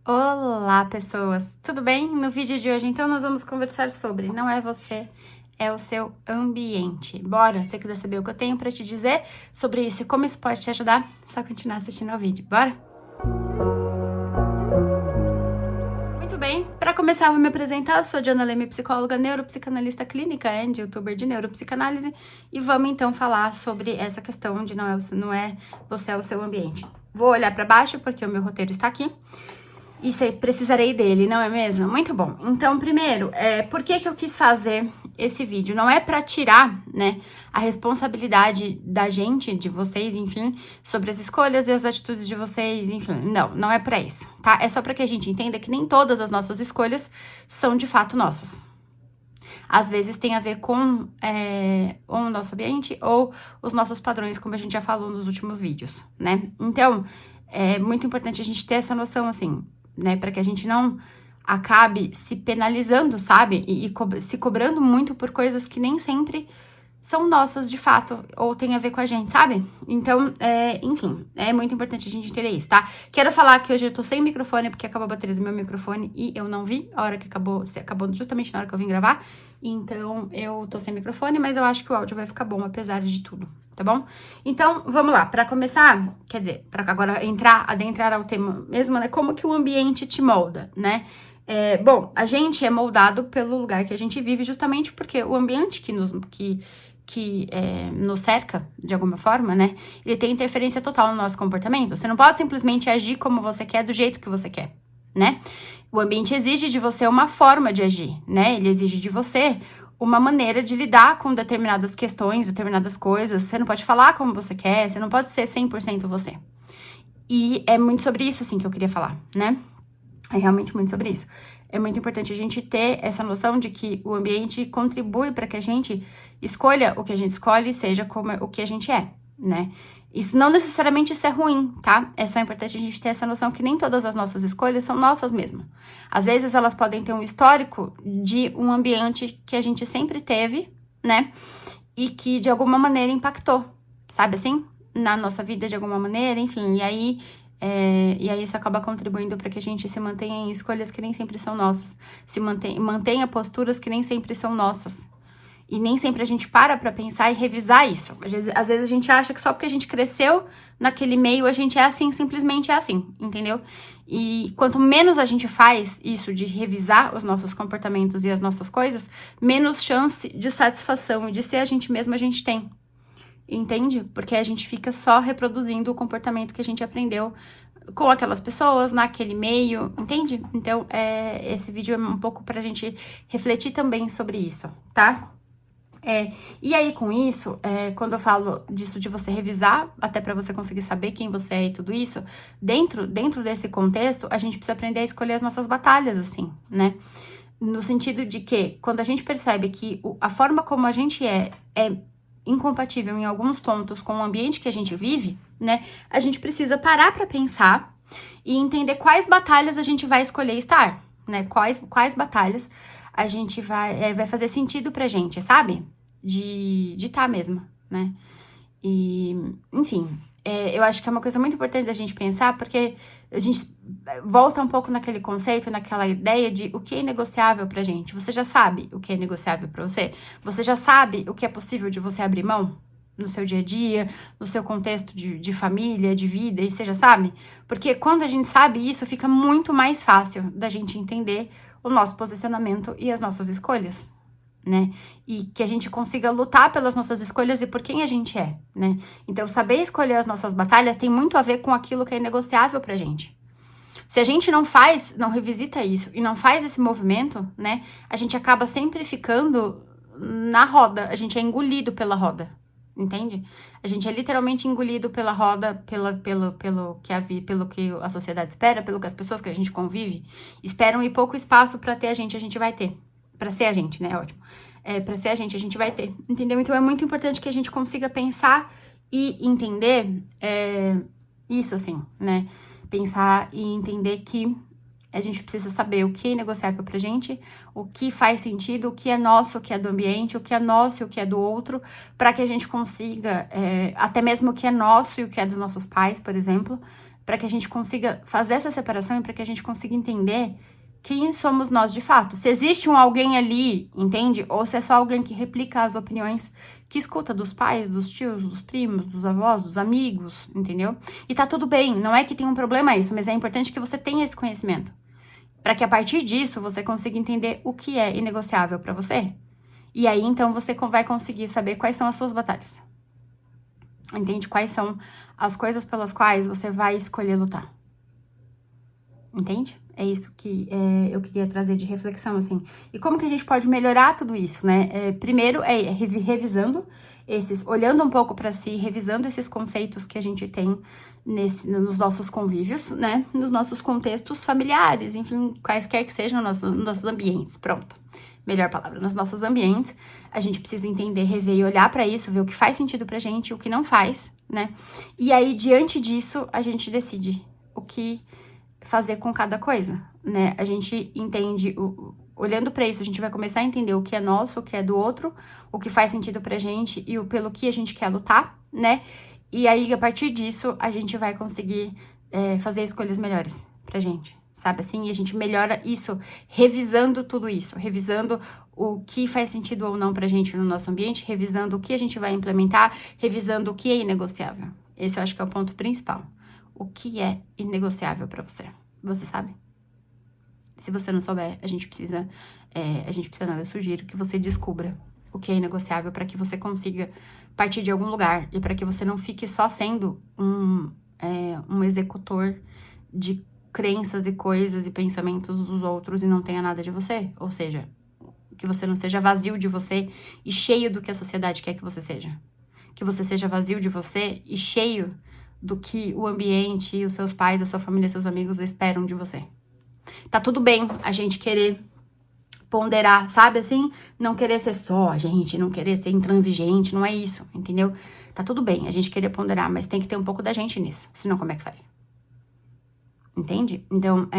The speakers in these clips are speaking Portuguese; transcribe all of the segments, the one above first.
Olá, pessoas! Tudo bem? No vídeo de hoje, então, nós vamos conversar sobre não é você, é o seu ambiente. Bora? Se você quiser saber o que eu tenho pra te dizer sobre isso e como isso pode te ajudar, é só continuar assistindo ao vídeo. Bora? Muito bem, para começar, eu vou me apresentar. Eu sou a Diana Leme, psicóloga, neuropsicanalista clínica e youtuber de neuropsicanálise, e vamos então falar sobre essa questão de não é você, é o seu ambiente. Vou olhar para baixo porque o meu roteiro está aqui. E precisarei dele, não é mesmo? Muito bom. Então, primeiro, por que eu quis fazer esse vídeo? Não é para tirar, né, a responsabilidade da gente, de vocês, enfim, sobre as escolhas e as atitudes de vocês, enfim. Não é para isso, tá? É só para que a gente entenda que nem todas as nossas escolhas são de fato nossas. Às vezes tem a ver com ou o nosso ambiente ou os nossos padrões, como a gente já falou nos últimos vídeos, né? Então, é muito importante a gente ter essa noção, assim, né? Para que a gente não acabe se penalizando, sabe? Se cobrando muito por coisas que nem sempre são nossas de fato, ou tem a ver com a gente, sabe? Então, enfim, é muito importante a gente entender isso, tá? Quero falar que hoje eu tô sem microfone, porque acabou a bateria do meu microfone e eu não vi a hora que acabou justamente na hora que eu vim gravar. Então, eu tô sem microfone, mas eu acho que o áudio vai ficar bom, apesar de tudo, tá bom? Então, vamos lá, pra começar, quer dizer, pra agora adentrar ao tema mesmo, né? Como que o ambiente te molda, né? Bom, a gente é moldado pelo lugar que a gente vive, justamente porque o ambiente que nos cerca, de alguma forma, né? Ele tem interferência total no nosso comportamento. Você não pode simplesmente agir como você quer, do jeito que você quer, né? O ambiente exige de você uma forma de agir, né? Ele exige de você uma maneira de lidar com determinadas questões, determinadas coisas. Você não pode falar como você quer, você não pode ser 100% você. E é muito sobre isso, assim, que eu queria falar, né? É realmente muito sobre isso. É muito importante a gente ter essa noção de que o ambiente contribui para que a gente escolha o que a gente escolhe, seja como o que a gente é, né? Isso não necessariamente isso é ruim, tá? É só importante a gente ter essa noção que nem todas as nossas escolhas são nossas mesmo. Às vezes elas podem ter um histórico de um ambiente que a gente sempre teve, né? E que de alguma maneira impactou, sabe assim? Na nossa vida de alguma maneira, enfim. E aí isso acaba contribuindo para que a gente se mantenha em escolhas que nem sempre são nossas. Mantenha posturas que nem sempre são nossas. E nem sempre a gente para pensar e revisar isso. Às vezes a gente acha que só porque a gente cresceu naquele meio, a gente é assim, simplesmente é assim, entendeu? E quanto menos a gente faz isso de revisar os nossos comportamentos e as nossas coisas, menos chance de satisfação e de ser a gente mesma a gente tem. Entende? Porque a gente fica só reproduzindo o comportamento que a gente aprendeu com aquelas pessoas, naquele meio, entende? Então, esse vídeo é um pouco pra gente refletir também sobre isso, tá? E aí, com isso, quando eu falo disso de você revisar, até pra você conseguir saber quem você é e tudo isso, dentro desse contexto, a gente precisa aprender a escolher as nossas batalhas, assim, né? No sentido de que, quando a gente percebe que a forma como a gente é incompatível em alguns pontos com o ambiente que a gente vive, né? A gente precisa parar pra pensar e entender quais batalhas a gente vai escolher estar, né? Quais batalhas a gente vai fazer sentido pra gente, sabe? De estar mesmo, né? E, enfim, eu acho que é uma coisa muito importante da gente pensar, porque a gente volta um pouco naquele conceito, naquela ideia de o que é negociável pra gente. Você já sabe o que é negociável pra você? Você já sabe o que é possível de você abrir mão no seu dia a dia, no seu contexto de família, de vida, e você já sabe? Porque quando a gente sabe isso, fica muito mais fácil da gente entender o nosso posicionamento e as nossas escolhas, né? E que a gente consiga lutar pelas nossas escolhas e por quem a gente é, né? Então, saber escolher as nossas batalhas tem muito a ver com aquilo que é negociável pra gente. Se a gente não revisita isso e não faz esse movimento, né? A gente acaba sempre ficando na roda, a gente é engolido pela roda, entende? A gente é literalmente engolido pela roda, pelo que a sociedade espera, pelo que as pessoas que a gente convive esperam, e pouco espaço pra ter a gente vai ter. Pra ser a gente, né? Ótimo. Pra ser a gente vai ter. Entendeu? Então é muito importante que a gente consiga pensar e entender isso, assim, né? Pensar e entender que a gente precisa saber o que é negociável pra gente, o que faz sentido, o que é nosso, o que é do ambiente, o que é nosso e o que é do outro, pra que a gente consiga, até mesmo o que é nosso e o que é dos nossos pais, por exemplo, para que a gente consiga fazer essa separação e para que a gente consiga entender quem somos nós de fato. Se existe um alguém ali, entende? Ou se é só alguém que replica as opiniões que escuta dos pais, dos tios, dos primos, dos avós, dos amigos, entendeu? E tá tudo bem, não é que tem um problema isso, mas é importante que você tenha esse conhecimento. Para que a partir disso você consiga entender o que é inegociável para você. E aí então você vai conseguir saber quais são as suas batalhas. Entende? Quais são as coisas pelas quais você vai escolher lutar. Entende? É isso que eu queria trazer de reflexão, assim. E como que a gente pode melhorar tudo isso, né? Primeiro revisando olhando um pouco para si, revisando esses conceitos que a gente tem nos nossos convívios, né? Nos nossos contextos familiares, enfim, quaisquer que sejam nos nossos ambientes. Pronto. Melhor palavra, nos nossos ambientes. A gente precisa entender, rever e olhar para isso, ver o que faz sentido pra gente, o que não faz, né? E aí, diante disso, a gente decide o que fazer com cada coisa, né? A gente entende, olhando para isso, a gente vai começar a entender o que é nosso, o que é do outro, o que faz sentido pra gente e pelo que a gente quer lutar, né? E aí, a partir disso, a gente vai conseguir fazer escolhas melhores pra gente, sabe assim? E a gente melhora isso, revisando tudo isso, revisando o que faz sentido ou não pra gente no nosso ambiente, revisando o que a gente vai implementar, revisando o que é inegociável. Esse eu acho que é o ponto principal. O que é inegociável pra você? Você sabe? Se você não souber, a gente precisa não, eu sugiro que você descubra o que é inegociável para que você consiga partir de algum lugar e para que você não fique só sendo um executor de crenças e coisas e pensamentos dos outros e não tenha nada de você. Ou seja, que você não seja vazio de você e cheio do que a sociedade quer que você seja. Que você seja vazio de você e cheio do que o ambiente, os seus pais, a sua família, seus amigos esperam de você. Tá tudo bem a gente querer ponderar, sabe assim? Não querer ser só a gente, não querer ser intransigente, não é isso, entendeu? Tá tudo bem a gente querer ponderar, mas tem que ter um pouco da gente nisso, senão como é que faz? Entende? Então,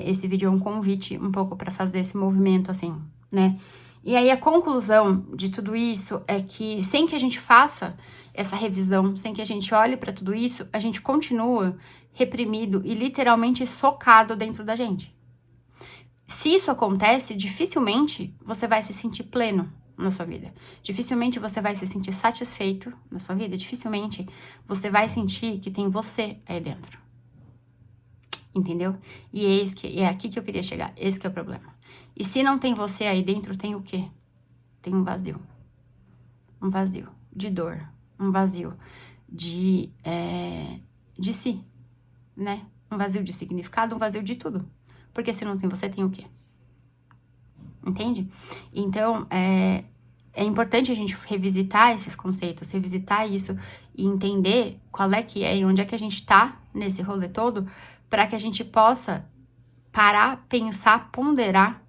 esse vídeo é um convite um pouco pra fazer esse movimento assim, né? E aí a conclusão de tudo isso é que sem que a gente faça essa revisão, sem que a gente olhe pra tudo isso, a gente continua reprimido e literalmente socado dentro da gente. Se isso acontece, dificilmente você vai se sentir pleno na sua vida. Dificilmente você vai se sentir satisfeito na sua vida. Dificilmente você vai sentir que tem você aí dentro. Entendeu? E é aqui que eu queria chegar. Esse que é o problema. E se não tem você aí dentro, tem o quê? Tem um vazio. Um vazio de dor. Um vazio de si, né? Um vazio de significado, um vazio de tudo. Porque se não tem você, tem o quê? Entende? Então, é importante a gente revisitar esses conceitos, revisitar isso e entender qual é que é e onde é que a gente tá nesse rolê todo, para que a gente possa parar, pensar, ponderar,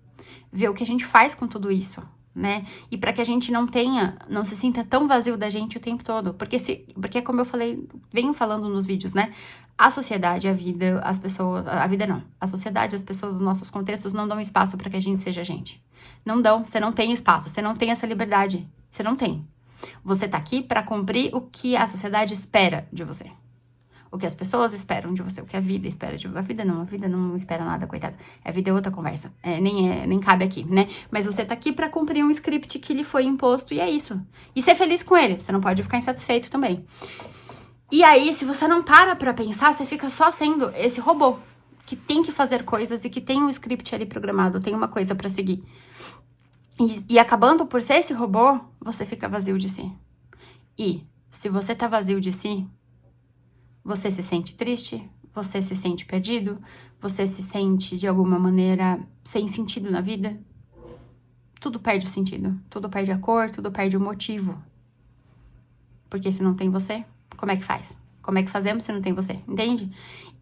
ver o que a gente faz com tudo isso, né? E para que a gente não se sinta tão vazio da gente o tempo todo. Porque como eu falei, venho falando nos vídeos, né? A sociedade, a vida, as pessoas, a vida não. A sociedade, as pessoas, os nossos contextos não dão espaço para que a gente seja a gente. Não dão, você não tem espaço, você não tem essa liberdade. Você não tem. Você tá aqui para cumprir o que a sociedade espera de você. O que as pessoas esperam de você, o que a vida espera de você. A vida não espera nada, coitada. A vida é outra conversa, nem cabe aqui, né? Mas você tá aqui pra cumprir um script que lhe foi imposto e é isso. E ser feliz com ele, você não pode ficar insatisfeito também. E aí, se você não para pra pensar, você fica só sendo esse robô que tem que fazer coisas e que tem um script ali programado, tem uma coisa pra seguir. E acabando por ser esse robô, você fica vazio de si. E se você tá vazio de si, você se sente triste, você se sente perdido, você se sente de alguma maneira sem sentido na vida. Tudo perde o sentido, tudo perde a cor, tudo perde o motivo. Porque se não tem você, como é que faz? Como é que fazemos se não tem você? Entende?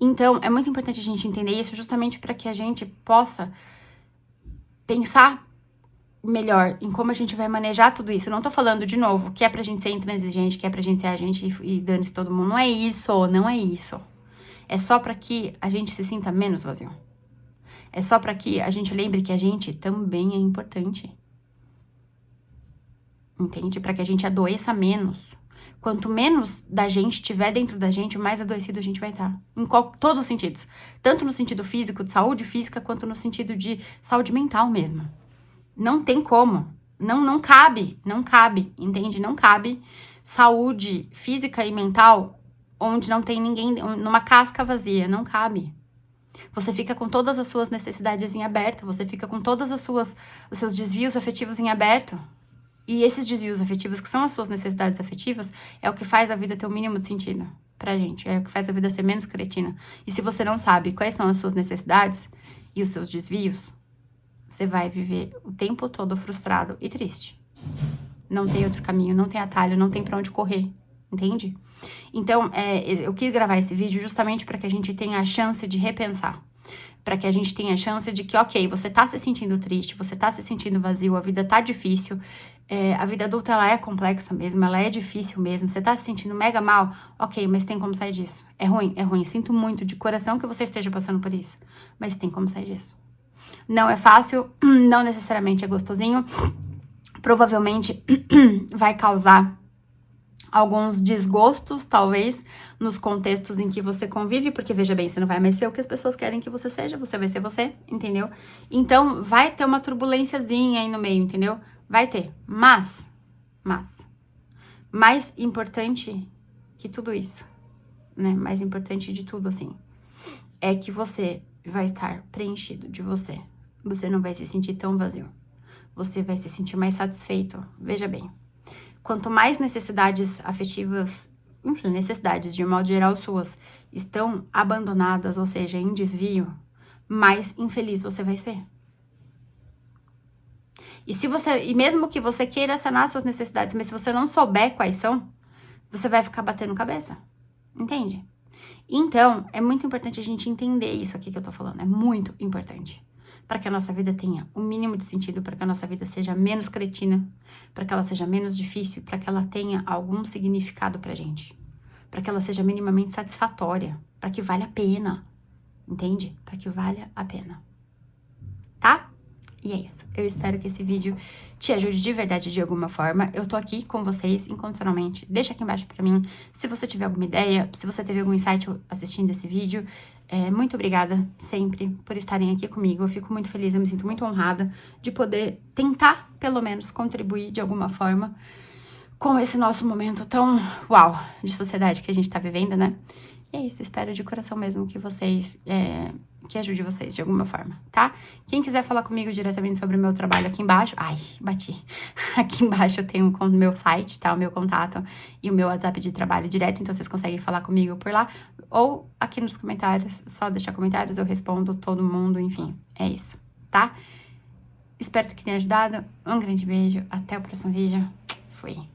Então, é muito importante a gente entender isso justamente para que a gente possa pensar melhor em como a gente vai manejar tudo isso. Eu não tô falando, de novo, que é pra gente ser intransigente, que é pra gente ser a gente e dane-se todo mundo. Não é isso, não é isso. É só pra que a gente se sinta menos vazio. É só pra que a gente lembre que a gente também é importante. Entende? Pra que a gente adoeça menos. Quanto menos da gente tiver dentro da gente, mais adoecido a gente vai estar. Em todos os sentidos. Tanto no sentido físico, de saúde física, quanto no sentido de saúde mental mesmo. Não tem como. Não cabe, entende? Não cabe saúde física e mental onde não tem ninguém, numa casca vazia, não cabe. Você fica com todas as suas necessidades em aberto, você fica com todas os seus desvios afetivos em aberto. E esses desvios afetivos, que são as suas necessidades afetivas, é o que faz a vida ter o mínimo de sentido pra gente, é o que faz a vida ser menos cretina. E se você não sabe quais são as suas necessidades e os seus desvios, você vai viver o tempo todo frustrado e triste. Não tem outro caminho, não tem atalho, não tem pra onde correr, entende? Então, eu quis gravar esse vídeo justamente para que a gente tenha a chance de repensar. Para que a gente tenha a chance de que, ok, você tá se sentindo triste, você tá se sentindo vazio, a vida tá difícil, a vida adulta, ela é complexa mesmo, ela é difícil mesmo, você tá se sentindo mega mal, ok, mas tem como sair disso. É ruim, sinto muito de coração que você esteja passando por isso, mas tem como sair disso. Não é fácil, não necessariamente é gostosinho, provavelmente vai causar alguns desgostos, talvez, nos contextos em que você convive, porque, veja bem, você não vai mais ser o que as pessoas querem que você seja, você vai ser você, entendeu? Então, vai ter uma turbulênciazinha aí no meio, entendeu? Vai ter, mas, mais importante que tudo isso, né? Mais importante de tudo, assim, é que você vai estar preenchido de você. Você não vai se sentir tão vazio. Você vai se sentir mais satisfeito. Veja bem. Quanto mais necessidades afetivas, enfim, necessidades de um modo geral suas, estão abandonadas, ou seja, em desvio, mais infeliz você vai ser. E mesmo que você queira sanar suas necessidades, mas se você não souber quais são, você vai ficar batendo cabeça. Entende? Então, é muito importante a gente entender isso aqui que eu tô falando. É muito importante. Para que a nossa vida tenha o mínimo de sentido, para que a nossa vida seja menos cretina, para que ela seja menos difícil, para que ela tenha algum significado pra gente, para que ela seja minimamente satisfatória, para que valha a pena, entende? Para que valha a pena, tá? E é isso. Eu espero que esse vídeo te ajude de verdade de alguma forma. Eu tô aqui com vocês incondicionalmente. Deixa aqui embaixo pra mim se você tiver alguma ideia, se você teve algum insight assistindo esse vídeo. Muito obrigada sempre por estarem aqui comigo. Eu fico muito feliz, eu me sinto muito honrada de poder tentar, pelo menos, contribuir de alguma forma com esse nosso momento tão uau de sociedade que a gente tá vivendo, né? E é isso, espero de coração mesmo que vocês, que ajude vocês de alguma forma, tá? Quem quiser falar comigo diretamente sobre o meu trabalho aqui embaixo, ai, bati. Aqui embaixo eu tenho o meu site, tá? O meu contato e o meu WhatsApp de trabalho direto, então vocês conseguem falar comigo por lá. Ou aqui nos comentários, só deixar comentários, eu respondo todo mundo, enfim, é isso, tá? Espero que tenha ajudado, um grande beijo, até o próximo vídeo, fui!